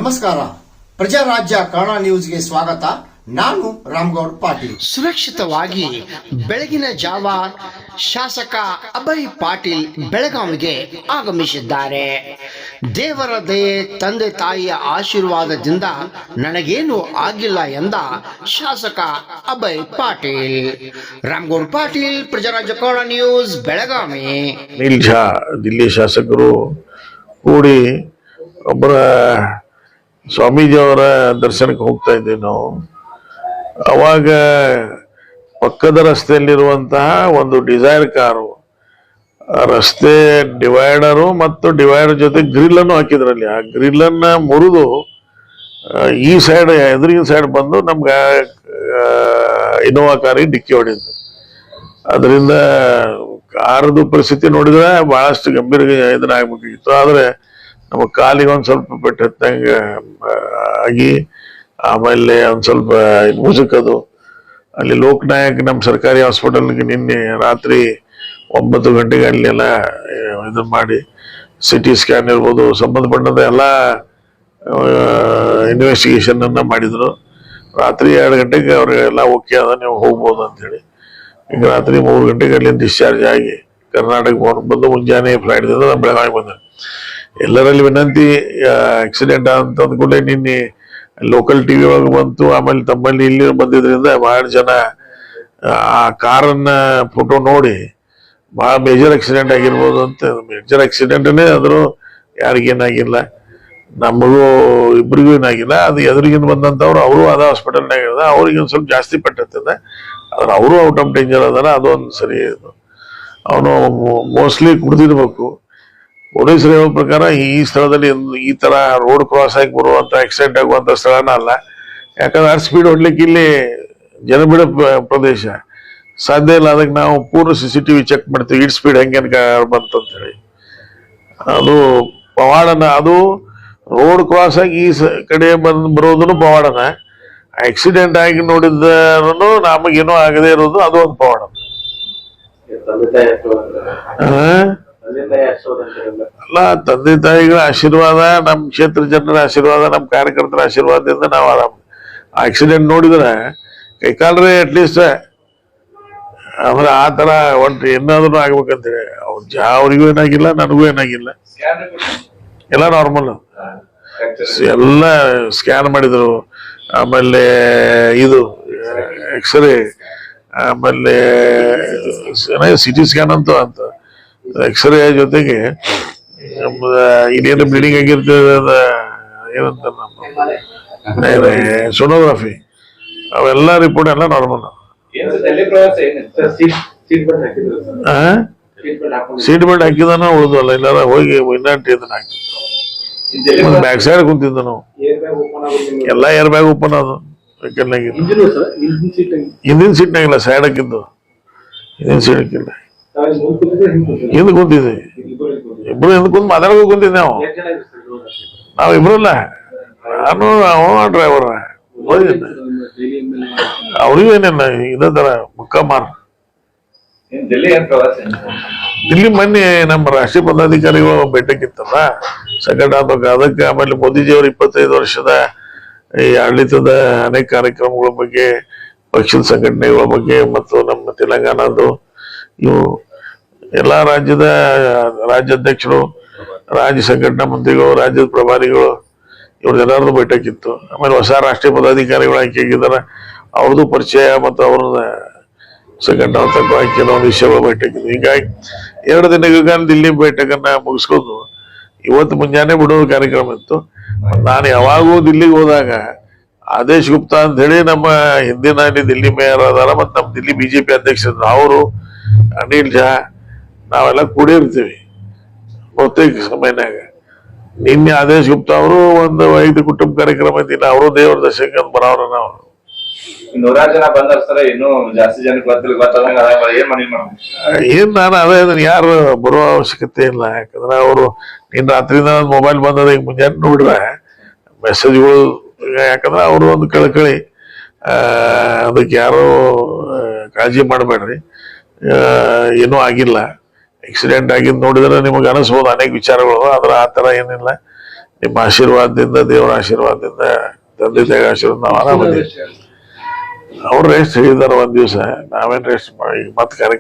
ನಮಸ್ಕಾರ. ಪ್ರಜಾರಾಜ್ಯ ಕನ್ನಡ ನ್ಯೂಸ್ಗೆ ಸ್ವಾಗತ. ನಾನು ರಾಮಗೌಡ ಪಾಟೀಲ್. ಸುರಕ್ಷಿತವಾಗಿ ಬೆಳಗಿನ ಜಾವ ಶಾಸಕ ಅಭಯ್ ಪಾಟೀಲ್ ಬೆಳಗಾವಿಗೆ ಆಗಮಿಸಿದ್ದಾರೆ. ದೇವರ ದಯೆ, ತಂದೆ ತಾಯಿಯ ಆಶೀರ್ವಾದದಿಂದ ನನಗೇನು ಆಗಿಲ್ಲ ಎಂದ ಶಾಸಕ ಅಭಯ್ ಪಾಟೀಲ್. ರಾಮಗೌಡ ಪಾಟೀಲ್, ಪ್ರಜಾರಾಜ್ಯ ಕನ್ನಡ ನ್ಯೂಸ್, ಬೆಳಗಾವಿ. ಅನಿಲ್ ಝಾ ದಿಲ್ಲಿ ಶಾಸಕರು ಕೂಡಿ ಒಬ್ಬರ ಸ್ವಾಮೀಜಿಯವರ ದರ್ಶನಕ್ಕೆ ಹೋಗ್ತಾ ಇದ್ದೀವಿ ನಾವು. ಅವಾಗ ಪಕ್ಕದ ರಸ್ತೆಯಲ್ಲಿರುವಂತಹ ಒಂದು ಡಿಸೈರ್ ಕಾರು, ರಸ್ತೆ ಡಿವೈಡರು ಮತ್ತು ಡಿವೈಡರ್ ಜೊತೆ ಗ್ರಿಲ್ ಅನ್ನು ಹಾಕಿದ್ರಲ್ಲಿ. ಆ ಗ್ರಿಲ್ ಅನ್ನ ಮುರಿದು ಈ ಸೈಡ್, ಎದುರಿನ ಸೈಡ್ ಬಂದು ನಮ್ಗೆ ಇನೋವಾ ಕಾರಿಗೆ ಡಿಕ್ಕಿ ಹೊಡೆದು. ಅದರಿಂದ ಕಾರದು ಪರಿಸ್ಥಿತಿ ನೋಡಿದ್ರೆ ಬಹಳಷ್ಟು ಗಂಭೀರ ಇದನ್ನಾಗಬೇಕಾಗಿತ್ತು. ಆದ್ರೆ ನಮ್ಮ ಕಾಲಿಗೆ ಒಂದ್ ಸ್ವಲ್ಪ ಪೆಟ್ಟು ಹತ್ತಂಗ ಆಗಿ, ಆಮೇಲೆ ಒಂದ್ ಸ್ವಲ್ಪ ಮುಸುಕದು. ಅಲ್ಲಿ ಲೋಕನಾಯಕ್ ನಮ್ಮ ಸರ್ಕಾರಿ ಹಾಸ್ಪಿಟಲ್ಗೆ ನಿನ್ನೆ ರಾತ್ರಿ 9 ಗಂಟೆಗೆ ಅಲ್ಲೆಲ್ಲ ಇದನ್ನ ಮಾಡಿ ಸಿಟಿ ಸ್ಕ್ಯಾನ್ ಇರ್ಬೋದು, ಸಂಬಂಧಪಟ್ಟಂತ ಎಲ್ಲ ಇನ್ವೆಸ್ಟಿಗೇಷನ್ ಅನ್ನ ಮಾಡಿದ್ರು. ರಾತ್ರಿ 2 ಗಂಟೆಗೆ ಅವ್ರಿಗೆಲ್ಲ ಓಕೆ ಅದ, ನೀವು ಹೋಗ್ಬೋದು ಅಂತೇಳಿ. ಈಗ ರಾತ್ರಿ 3 ಗಂಟೆಗೆ ಅಲ್ಲಿಂದ ಡಿಸ್ಚಾರ್ಜ್ ಆಗಿ ಕರ್ನಾಟಕ ಬಂದು ಮುಂಜಾನೆ ಫ್ಲೈಟ್ದಿಂದ ನಮ್ಮ ಬೆಳಗಾವಿ ಬಂದ. ಎಲ್ಲರಲ್ಲಿ ವಿನಂತಿ, ಆಕ್ಸಿಡೆಂಟ್ ಅಂತ ಅಂದ್ಕೊಂಡೆ ನಿನ್ನೆ ಲೋಕಲ್ ಟಿವಿ ಒಳಗೆ ಬಂತು. ಆಮೇಲೆ ತಮ್ಮಲ್ಲಿ ಇಲ್ಲಿ ಬಂದಿದ್ರಿಂದ ಬಹಳ ಜನ ಆ ಕಾರನ್ನ ಫೋಟೋ ನೋಡಿ ಬಹಳ ಮೇಜರ್ ಆಕ್ಸಿಡೆಂಟ್ ಆಗಿರ್ಬೋದು ಅಂತ. ಮೇಜರ್ ಆಕ್ಸಿಡೆಂಟ್ನೇ ಆದ್ರೂ ಯಾರಿಗೇನಾಗಿಲ್ಲ, ನಮಗೂ ಇಬ್ಬರಿಗೂ ಏನಾಗಿಲ್ಲ. ಅದು ಎದುರಿಗಿಂದ ಬಂದಂತವ್ರು ಅವರು ಅದ ಹಾಸ್ಪಿಟಲ್ನಾಗ ಇರೋದ, ಅವ್ರಿಗೆ ಒಂದು ಸ್ವಲ್ಪ ಜಾಸ್ತಿ ಪಟ್ಟತ್ತದೆ. ಆದ್ರೆ ಅವರು ಔಟ್ ಆಫ್ ಡೇಂಜರ್ ಅದಾರ, ಅದೊಂದು ಸರಿ. ಅವನು ಮೋಸ್ಟ್ಲಿ ಕುಡ್ದಿರ್ಬೇಕು. ಪೊಲೀಸರು ಹೇಳೋ ಪ್ರಕಾರ ಈ ಸ್ಥಳದಲ್ಲಿ ಈ ತರ ರೋಡ್ ಕ್ರಾಸ್ ಆಗಿ ಬರುವಂತ ಆಕ್ಸಿಡೆಂಟ್ ಆಗುವಂತ ಸ್ಥಳನ ಅಲ್ಲ. ಯಾಕಂದ್ರೆ ಅಷ್ಟು ಸ್ಪೀಡ್ ಹೊಡ್ಲಿಕ್ಕೆ ಇಲ್ಲಿ ಜನಬಿಡ ಪ್ರದೇಶ ಸಾಧ್ಯ ಇಲ್ಲ. ಅದಕ್ಕೆ ನಾವು ಪೂರ್ಣ CCTV ಚೆಕ್ ಮಾಡ್ತೀವಿ, ಇಟ್ ಸ್ಪೀಡ್ ಹೆಂಗೇನ್ ಬಂತಂತ ಹೇಳಿ. ಅದು ಪವಾಡನ, ಅದು ರೋಡ್ ಕ್ರಾಸ್ ಆಗಿ ಈ ಕಡೆ ಬರೋದನ್ನು ಪವಾಡನ, ಆಕ್ಸಿಡೆಂಟ್ ಆಗಿ ನೋಡಿದ್ರು ನಮಗೇನೋ ಆಗದೆ ಇರೋದು ಅದು ಒಂದು ಪವಾಡ. ಅಲ್ಲ, ತಂದೆ ತಾಯಿಗಳ ಆಶೀರ್ವಾದ, ನಮ್ಮ ಕ್ಷೇತ್ರ ಜನರ ಆಶೀರ್ವಾದ, ನಮ್ಮ ಕಾರ್ಯಕರ್ತರ ಆಶೀರ್ವಾದದಿಂದ ನಾವು ಆರಾಮ. ಆಕ್ಸಿಡೆಂಟ್ ನೋಡಿದ್ರೆ ಕೈಕಾಲ್ರೆ ಅಟ್ಲೀಸ್ಟ್ ಅಂದ್ರೆ ಆ ತರ ಒಟ್ಟು ಏನಾದ್ರು ಆಗ್ಬೇಕಂತೇಳಿ. ಅವ್ರಿಗೂ ಏನಾಗಿಲ್ಲ, ನನಗೂ ಏನಾಗಿಲ್ಲ, ಎಲ್ಲ ನಾರ್ಮಲ್. ಎಲ್ಲ ಸ್ಕ್ಯಾನ್ ಮಾಡಿದ್ರು. ಆಮೇಲೆ ಇದು ಎಕ್ಸ್ರೇ, ಆಮೇಲೆ CT ಸ್ಕ್ಯಾನ್ ಅಂತ ಎಕ್ಸ್ರೇ ಜೊತೆಗೆ ಇದೇನು ಬ್ಲೀಡಿಂಗ್ ಆಗಿರ್ತದ ಏನಂತ ಸೋನೋಗ್ರಫಿ, ಅವೆಲ್ಲ ರಿಪೋರ್ಟ್ ಎಲ್ಲ ನಾರ್ಮಲ್. ಸೀಟ್ ಬೆಲ್ಟ್ ಹಾಕಿದಾನ ಉಳಿದಲ್ಲ, ಇಲ್ಲಾರ ಹೋಗಿ ಇನ್ನಂಟು ಇದನ್ನ ಹಾಕಿ ಬ್ಯಾಕ್ ಸೈಡ್ ಕುಂತಿದ್ದ ನಾವು. ಎಲ್ಲ ಏರ್ ಬ್ಯಾಗ್ ಓಪನ್ ಅದು, ಹಿಂದಿನ ಸೀಟ್ನಾಗಿಲ್ಲ, ಸೈಡ್ ಹಾಕಿದ್ದು. ಹಿಂದಿನ ಸೀಟ್ ಹಾಕಿಲ್ಲ, ಹಿಂದ್ ಕುಂತಿದ್ವಿ. ಇಬ್ರು ಹಿಂದ್ ಕುಂತ್ ಮಾತಾಡ್ಕೊ ಕುಂತಿದ್ವಿ ನಾವು ಇಬ್ರಲ್ಲ. ನಾನು ಡ್ರೈವರ್ ಅವ್ರಿಗೂ ಏನಿಲ್ಲ, ಇದೇ ತರ ಮುಕ್ಕಮಾರ್. ಇಲ್ಲಿ ಮೊನ್ನೆ ನಮ್ಮ ರಾಷ್ಟ್ರೀಯ ಪದಾಧಿಕಾರಿಗಳು ಭೇಟಿಗಿತ್ತಲ್ಲ, ಸಂಕಟ ಆಗ್ಬೇಕು ಅದಕ್ಕೆ. ಆಮೇಲೆ ಮೋದಿಜಿಯವರು 25 ವರ್ಷದ ಈ ಆಡಳಿತದ ಅನೇಕ ಕಾರ್ಯಕ್ರಮಗಳ ಬಗ್ಗೆ, ಪಕ್ಷದ ಸಂಘಟನೆಗಳ ಬಗ್ಗೆ, ಮತ್ತು ನಮ್ಮ ತೆಲಂಗಾಣದ್ದು ಇವು ಎಲ್ಲಾ ರಾಜ್ಯದ ರಾಜ್ಯಾಧ್ಯಕ್ಷರು, ರಾಜ್ಯ ಸಂಘಟನಾ ಮಂತ್ರಿಗಳು, ರಾಜ್ಯದ ಪ್ರಭಾರಿಗಳು, ಇವ್ರದ್ದೆಲ್ಲರದು ಬೈಠಕಿತ್ತು. ಆಮೇಲೆ ಹೊಸ ರಾಷ್ಟ್ರೀಯ ಪದಾಧಿಕಾರಿಗಳು ಆಯ್ಕೆ ಆಗಿದ್ದಾರೆ, ಅವ್ರದ್ದು ಪರಿಚಯ ಮತ್ತು ಅವ್ರನ್ನ ಸಂಘಟನಾ ಕೆಲವೊಂದು ವಿಷಯಗಳ ಬೈಠಕಿತ್ತು. ಹೀಗಾಗಿ 2 ದಿನಗಳ ದಿಲ್ಲಿ ಬೈಠಕನ್ನ ಮುಗಿಸ್ಕೊಂಡು ಇವತ್ತು ಮುಂಜಾನೆ ಬಿಡೋದು ಕಾರ್ಯಕ್ರಮ ಇತ್ತು. ನಾನು ಯಾವಾಗೂ ದಿಲ್ಲಿಗೆ ಹೋದಾಗ ಆದೇಶ್ ಗುಪ್ತಾ ಅಂತ ಹೇಳಿ ನಮ್ಮ ಹಿಂದಿನ ದಿಲ್ಲಿ ಮೇಯರ್ ಅದಾರ, ಮತ್ತು ನಮ್ಮ ದಿಲ್ಲಿ BJP ಅಧ್ಯಕ್ಷರು, ಅವರು, ಅನಿಲ್ ಝಾ, ನಾವೆಲ್ಲ ಕೂಡಿರ್ತೀವಿ ಬಹುತೇಕ ಸಮಯನಾಗ. ನಿನ್ನೆ ಆದೇಶ್ ಗುಪ್ತಾ ಅವರು ಒಂದು 5 ಕುಟುಂಬ ಕಾರ್ಯಕ್ರಮ ಇದ್ದಿಲ್ಲ, ಅವರು ದೇವರ ದರ್ಶನಕ್ಕೆ ಬರೋರು. ನಾವು 100 ಜನ ಬಂದರ್ಸ್ತಾರೆ, ಇನ್ನೂ ಜಾಸ್ತಿ ಜನಕ್ಕೆ ಏನ್ ನಾನು ಅದೇ ಯಾರು ಬರುವ ಅವಶ್ಯಕತೆ ಇಲ್ಲ. ಯಾಕಂದ್ರೆ ಅವರು ನಿನ್ನ ರಾತ್ರಿಯಿಂದ ಮೊಬೈಲ್ ಬಂದದ, ಈಗ ಮುಂಜಾನೆ ನೋಡ್ರೆ ಮೆಸೇಜ್ಗಳು. ಯಾಕಂದ್ರೆ ಅವರು ಒಂದು ಕಳಕಳಿ, ಅದಕ್ಕೆ ಯಾರು ಕಾಳಜಿ ಮಾಡಬೇಡ್ರಿ, ಏನೂ ಆಗಿಲ್ಲ. ಆಕ್ಸಿಡೆಂಟ್ ಆಗಿದ್ದು ನೋಡಿದ್ರೆ ನಿಮಗೆ ಅನಿಸ್ಬೋದು ಅನೇಕ ವಿಚಾರಗಳು, ಆದ್ರೆ ಆ ತರ ಏನಿಲ್ಲ. ನಿಮ್ಮ ಆಶೀರ್ವಾದದಿಂದ, ದೇವರ ಆಶೀರ್ವಾದದಿಂದ, ತಂದೆ ತಾಯಿ ಆಶೀರ್ವಾದ ನಾವು ಆರಾಮದಿವಿ. ಅವ್ರು ರೆಸ್ಟ್ ಹೇಳಿದಾರ ಒಂದ್ ದಿವ್ಸ, ನಾವೇನ್ ರೆಸ್ಟ್ ಮಾಡಿ ಮತ್ತೆ ಕಾರ್ಯಕ್ರಮ